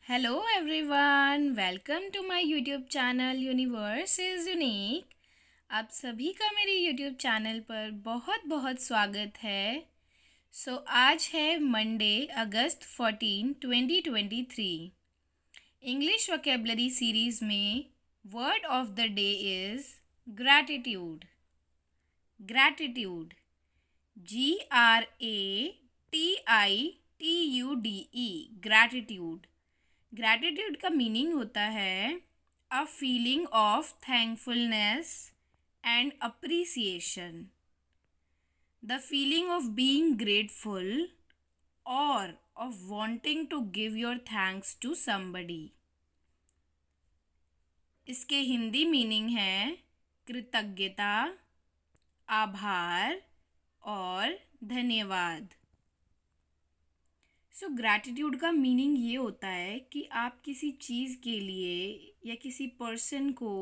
Hello everyone, welcome to my YouTube channel universe is unique. आप सभी का मेरे यूट्यूब चैनल पर बहुत बहुत स्वागत है। आज है मंडे, अगस्त 14, 2023। इंग्लिश वोकेबलरी सीरीज़ में word of the day is gratitude. Gratitude, GRATITUDE, gratitude. Gratitude का मीनिंग होता है a feeling of thankfulness and appreciation, the feeling of being grateful और of wanting to give your thanks to somebody. इसके Hindi meaning है कृतज्ञता, आभार और धन्यवाद। ग्रैटिट्यूड का मीनिंग ये होता है कि आप किसी चीज़ के लिए या किसी पर्सन को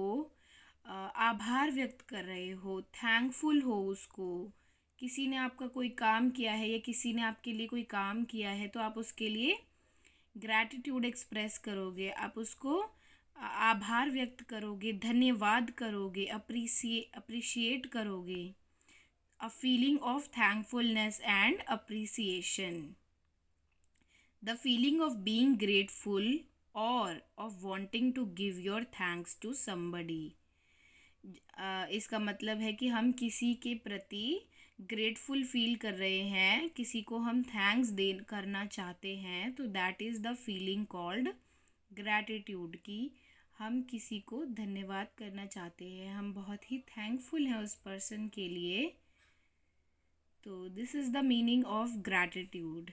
आभार व्यक्त कर रहे हो, थैंकफुल हो उसको। किसी ने आपका कोई काम किया है या किसी ने आपके लिए कोई काम किया है तो आप उसके लिए ग्रैटिट्यूड एक्सप्रेस करोगे, आप उसको आभार व्यक्त करोगे, धन्यवाद करोगे, अप्रिशिएट करोगे। अ feeling of thankfulness and appreciation, the feeling of being grateful or of wanting to give your thanks to somebody। इसका मतलब है कि हम किसी के प्रति ग्रेटफुल फील कर रहे हैं, किसी को हम थैंक्स दे करना चाहते हैं, तो that is the feeling called gratitude. की हम किसी को धन्यवाद करना चाहते हैं, हम बहुत ही थैंकफुल हैं उस पर्सन के लिए। तो this is the meaning of gratitude.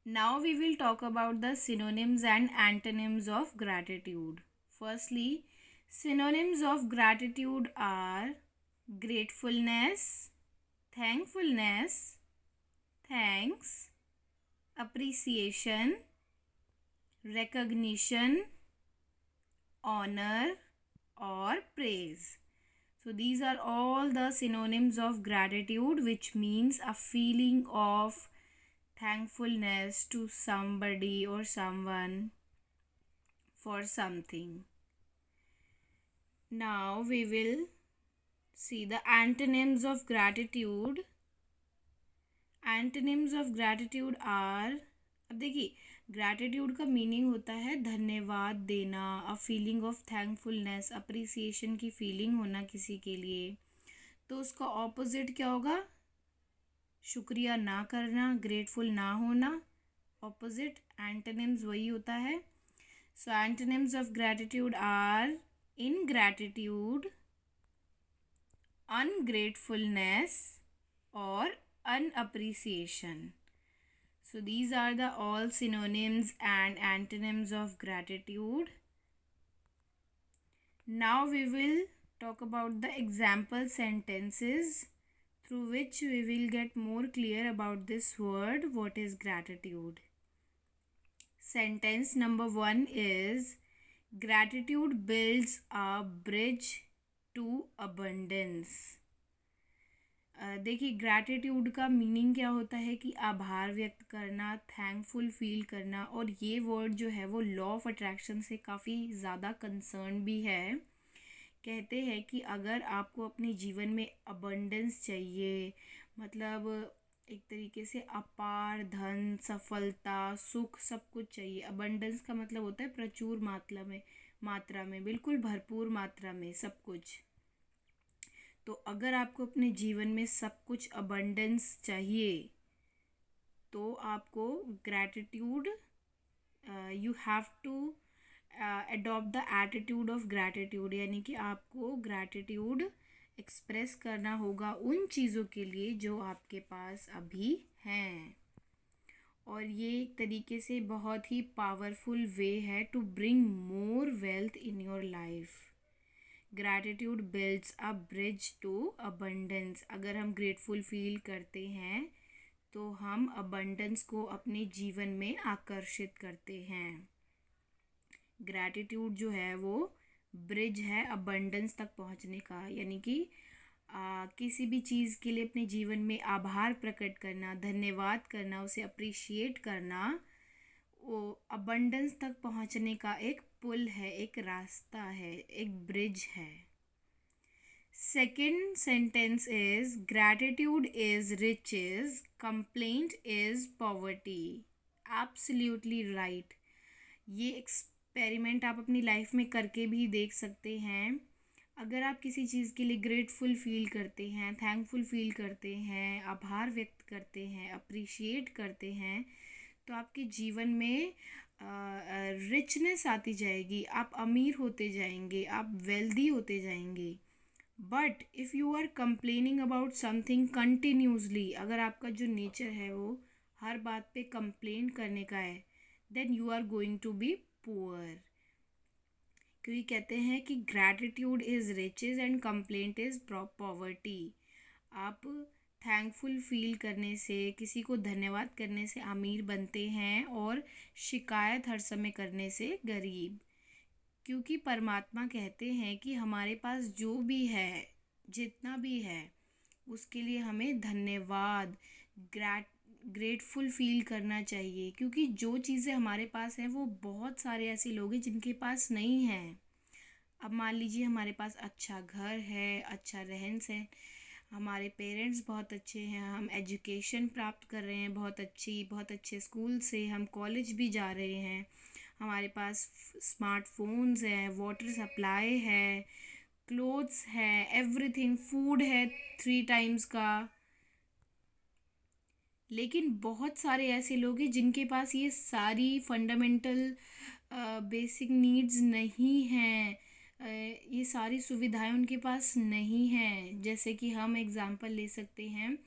Now we will talk about the synonyms and antonyms of gratitude. Firstly, synonyms of gratitude are gratefulness, thankfulness, thanks, appreciation, recognition, honor or praise. So these are all the synonyms of gratitude, which means a feeling of thankfulness to somebody or someone for something. Now we will see the antonyms of gratitude. Antonyms of gratitude are, अब देखिए, gratitude का meaning होता है धन्यवाद देना, अ feeling of thankfulness, appreciation की feeling होना किसी के लिए। तो उसका ऑपोजिट क्या होगा? शुक्रिया ना करना, ग्रेटफुल ना होना। ऑपोजिट एंटोनिम्स वही होता है। सो एंटोनिम्स ऑफ ग्रैटिट्यूड आर इनग्रैटिट्यूड, अनग्रेटफुलनेस और अनअप्रिसिएशन। So these are the all synonyms and antonyms of gratitude. Now we will talk about the example sentences through which we will get more clear about this word, what is gratitude. Sentence number 1 is, gratitude builds a bridge to abundance। देखिए, gratitude का meaning क्या होता है कि आभार व्यक्त करना, thankful feel करना। और ये वर्ड जो है वो लॉ ऑफ अट्रैक्शन से काफ़ी ज़्यादा कंसर्न भी है। कहते हैं कि अगर आपको अपने जीवन में अबंडेंस चाहिए, मतलब एक तरीके से अपार धन, सफलता, सुख, सब कुछ चाहिए। अबंडेंस का मतलब होता है प्रचुर मात्रा में, बिल्कुल भरपूर मात्रा में सब कुछ। तो अगर आपको अपने जीवन में सब कुछ अबंडेंस चाहिए तो आपको gratitude, you have to adopt the attitude of gratitude, यानी कि आपको ग्रैटिट्यूड एक्सप्रेस करना होगा उन चीज़ों के लिए जो आपके पास अभी हैं। और ये एक तरीके से बहुत ही पावरफुल वे है to bring more wealth in your life. Gratitude builds a bridge to abundance. अगर हम ग्रेटफुल फील करते हैं तो हम अबंडेंस को अपने जीवन में आकर्षित करते हैं। ग्रैटिट्यूड जो है वो ब्रिज है अबंडेंस तक पहुंचने का, यानी कि किसी भी चीज़ के लिए अपने जीवन में आभार प्रकट करना, धन्यवाद करना, उसे अप्रिशिएट करना, वो अबंडेंस तक पहुंचने का एक पुल है, एक रास्ता है, एक ब्रिज है। Second sentence is gratitude is riches, complaint is poverty. Absolutely right. ये एक्सपेरिमेंट आप अपनी लाइफ में करके भी देख सकते हैं। अगर आप किसी चीज़ के लिए ग्रेटफुल फील करते हैं, थैंकफुल फील करते हैं, आभार व्यक्त करते हैं, अप्रिशिएट करते हैं, तो आपके जीवन में रिचनेस आती जाएगी, आप अमीर होते जाएंगे, आप वेल्दी होते जाएंगे। But if you are complaining about something continuously, अगर आपका जो नेचर है वो हर बात पे कंप्लेन करने का है, then you are going to be poor. क्योंकि कहते हैं कि gratitude is riches and complaint is poverty. आप थैंकफुल फील करने से, किसी को धन्यवाद करने से अमीर बनते हैं और शिकायत हर समय करने से गरीब। क्योंकि परमात्मा कहते हैं कि हमारे पास जो भी है, जितना भी है, उसके लिए हमें धन्यवाद, ग्रेटफुल फील करना चाहिए। क्योंकि जो चीज़ें हमारे पास हैं वो बहुत सारे ऐसे लोग हैं जिनके पास नहीं हैं। अब मान लीजिए हमारे पास अच्छा घर है, अच्छा रहन सहन, हमारे पेरेंट्स बहुत अच्छे हैं, हम एजुकेशन प्राप्त कर रहे हैं बहुत अच्छे स्कूल से, हम कॉलेज भी जा रहे हैं, हमारे पास स्मार्टफोन्स हैं, वाटर सप्लाई है, क्लोथ्स है, एवरीथिंग, फूड है 3 टाइम्स का। लेकिन बहुत सारे ऐसे लोग हैं जिनके पास ये सारी फंडामेंटल बेसिक नीड्स नहीं हैं। ये सारी सुविधाएं उनके पास नहीं हैं। जैसे कि हम एग्ज़ाम्पल ले सकते हैं,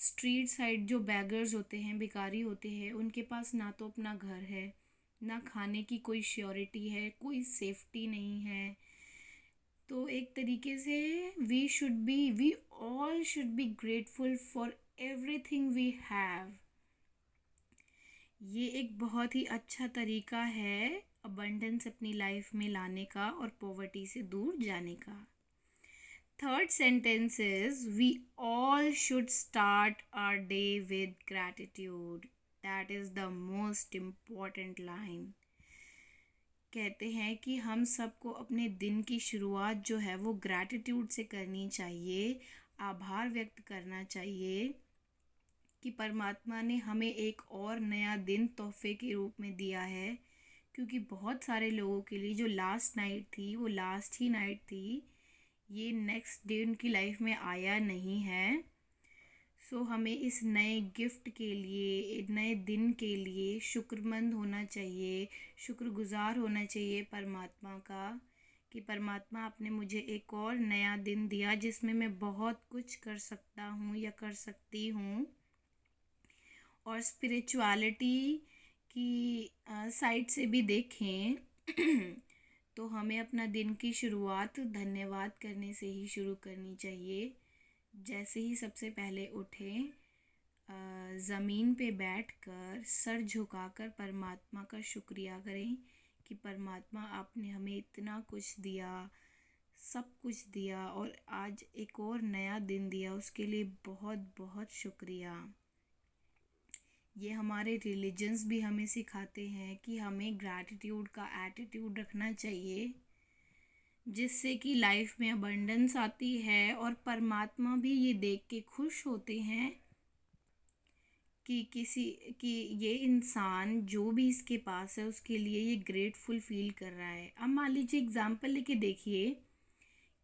स्ट्रीट साइड जो बैगर्स होते हैं, भिखारी होते हैं, उनके पास ना तो अपना घर है, ना खाने की कोई श्योरिटी है, कोई सेफ्टी नहीं है। तो एक तरीके से we all should be grateful for everything we have. ये एक बहुत ही अच्छा तरीका है अबंडेंस अपनी लाइफ में लाने का और पॉवर्टी से दूर जाने का। Third sentence is we all should start our day with gratitude. That is the most important line. कहते हैं कि हम सबको अपने दिन की शुरुआत जो है वो ग्रैटिट्यूड से करनी चाहिए, आभार व्यक्त करना चाहिए कि परमात्मा ने हमें एक और नया दिन तोहफे के रूप में दिया है। क्योंकि बहुत सारे लोगों के लिए जो लास्ट नाइट थी वो लास्ट ही नाइट थी, ये नेक्स्ट डे उनकी लाइफ में आया नहीं है। सो हमें इस नए गिफ्ट के लिए, नए दिन के लिए शुक्रमंद होना चाहिए, शुक्रगुजार होना चाहिए परमात्मा का कि परमात्मा आपने मुझे एक और नया दिन दिया जिसमें मैं बहुत कुछ कर सकता हूँ या कर सकती हूँ। और स्पिरिचुअलिटी की साइड से भी देखें तो हमें अपना दिन की शुरुआत धन्यवाद करने से ही शुरू करनी चाहिए। जैसे ही सबसे पहले उठें, ज़मीन पे बैठकर सर झुकाकर परमात्मा का शुक्रिया करें कि परमात्मा आपने हमें इतना कुछ दिया, सब कुछ दिया और आज एक और नया दिन दिया, उसके लिए बहुत बहुत शुक्रिया। ये हमारे रिलीजन्स भी हमें सिखाते हैं कि हमें ग्रैटिट्यूड का एटीट्यूड रखना चाहिए, जिससे कि लाइफ में अबंडेंस आती है और परमात्मा भी ये देख के खुश होते हैं कि ये इंसान जो भी इसके पास है उसके लिए ये ग्रेटफुल फील कर रहा है। अब मान लीजिए एग्जांपल लेके देखिए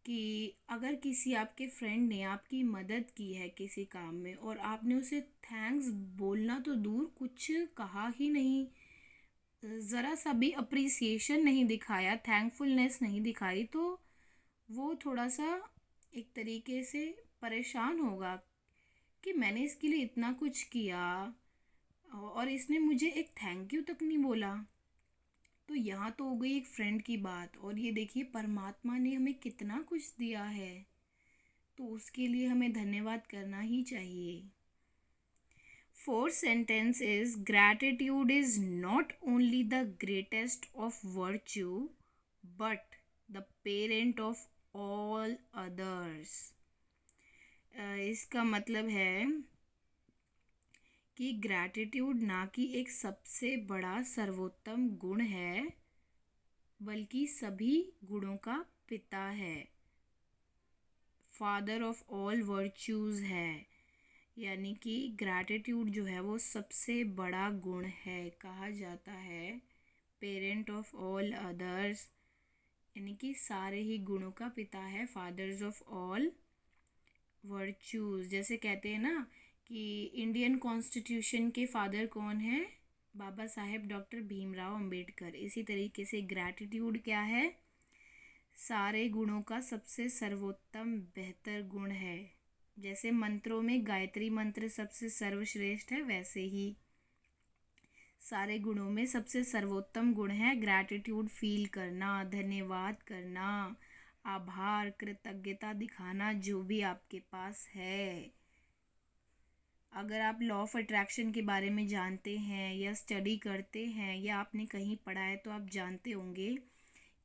कि अगर किसी आपके फ्रेंड ने आपकी मदद की है किसी काम में और आपने उसे थैंक्स बोलना तो दूर, कुछ कहा ही नहीं, ज़रा सा भी अप्रिसिएशन नहीं दिखाया, थैंकफुलनेस नहीं दिखाई, तो वो थोड़ा सा एक तरीके से परेशान होगा कि मैंने इसके लिए इतना कुछ किया और इसने मुझे एक थैंक यू तक नहीं बोला। तो यहाँ तो हो गई एक फ्रेंड की बात, और ये देखिए परमात्मा ने हमें कितना कुछ दिया है, तो उसके लिए हमें धन्यवाद करना ही चाहिए। Fourth sentence is gratitude is not only the greatest of virtue but the parent of all others. इसका मतलब है कि ग्रैटिट्यूड ना कि एक सबसे बड़ा सर्वोत्तम गुण है, बल्कि सभी गुणों का पिता है, फादर ऑफ ऑल वर्च्यूज है। यानी कि ग्रैटिट्यूड जो है वो सबसे बड़ा गुण है। कहा जाता है पेरेंट ऑफ ऑल अदर्स, यानी कि सारे ही गुणों का पिता है, फादर्स ऑफ ऑल वर्च्यूज। जैसे कहते हैं ना कि इंडियन कॉन्स्टिट्यूशन के फादर कौन है? बाबा साहेब डॉक्टर भीमराव अंबेडकर। इसी तरीके से ग्रैटिट्यूड क्या है? सारे गुणों का सबसे सर्वोत्तम बेहतर गुण है। जैसे मंत्रों में गायत्री मंत्र सबसे सर्वश्रेष्ठ है, वैसे ही सारे गुणों में सबसे सर्वोत्तम गुण है ग्रैटिट्यूड फील करना, धन्यवाद करना, आभार, कृतज्ञता दिखाना जो भी आपके पास है। अगर आप लॉ ऑफ अट्रैक्शन के बारे में जानते हैं या स्टडी करते हैं या आपने कहीं पढ़ा है तो आप जानते होंगे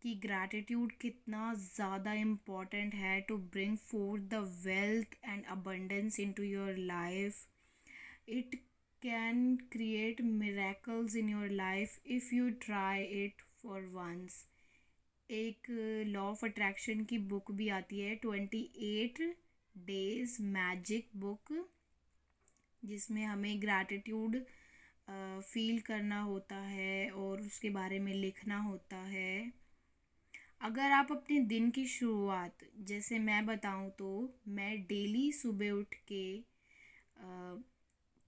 कि ग्रैटिट्यूड कितना ज़्यादा इम्पॉर्टेंट है to bring forth the wealth and abundance into your life. It can create miracles in your life if you try it for once. एक लॉ ऑफ अट्रैक्शन की बुक भी आती है 28 डेज मैजिक बुक, जिसमें हमें gratitude feel करना होता है और उसके बारे में लिखना होता है। अगर आप अपने दिन की शुरुआत, जैसे मैं बताऊं तो मैं डेली सुबह उठ के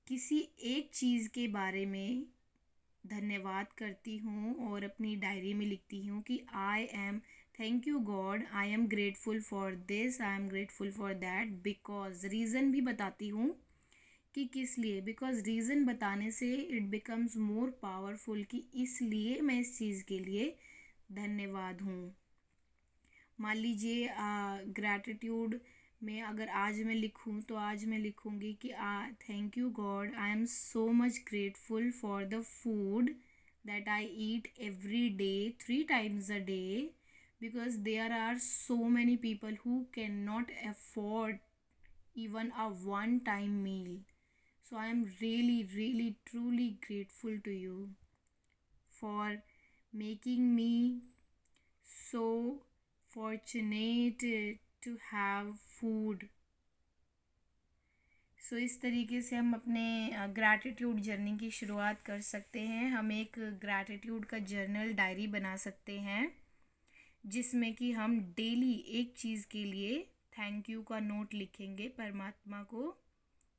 किसी एक चीज़ के बारे में धन्यवाद करती हूँ और अपनी डायरी में लिखती हूँ कि I am thank you God, I am grateful for this, I am grateful for that, because reason भी बताती हूँ कि किस लिए। बिकॉज रीज़न बताने से इट बिकम्स मोर पावरफुल कि इसलिए मैं इस चीज़ के लिए धन्यवाद हूँ। मान लीजिए ग्रैटिट्यूड में अगर आज मैं लिखूँ तो आज मैं लिखूँगी कि thank you God, I am so much grateful for the food that I eat every day 3 times a day, because there are so many people who cannot afford even a one-time meal. So I am really, really, truly grateful to you for making me so fortunate to have food. सो इस तरीके से हम अपने gratitude journey की शुरुआत कर सकते हैं। हम एक ग्रैटिट्यूड का जर्नल डायरी बना सकते हैं जिसमें कि हम डेली एक चीज़ के लिए थैंक यू का नोट लिखेंगे परमात्मा को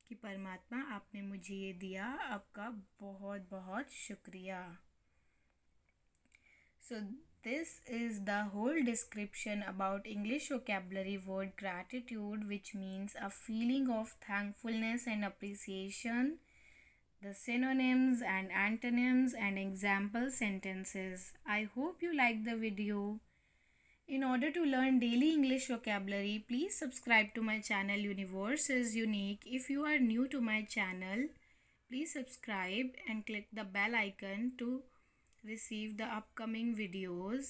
कि परमात्मा आपने मुझे ये दिया, आपका बहुत बहुत शुक्रिया। So this is the whole description about English vocabulary word gratitude, which means a feeling of thankfulness and appreciation, the synonyms and antonyms and example sentences. I hope you liked the video. In order to learn daily English vocabulary, please subscribe to my channel Universe is Unique. If you are new to my channel, please subscribe and click the bell icon to receive the upcoming videos.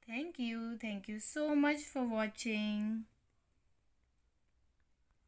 Thank you so much for watching.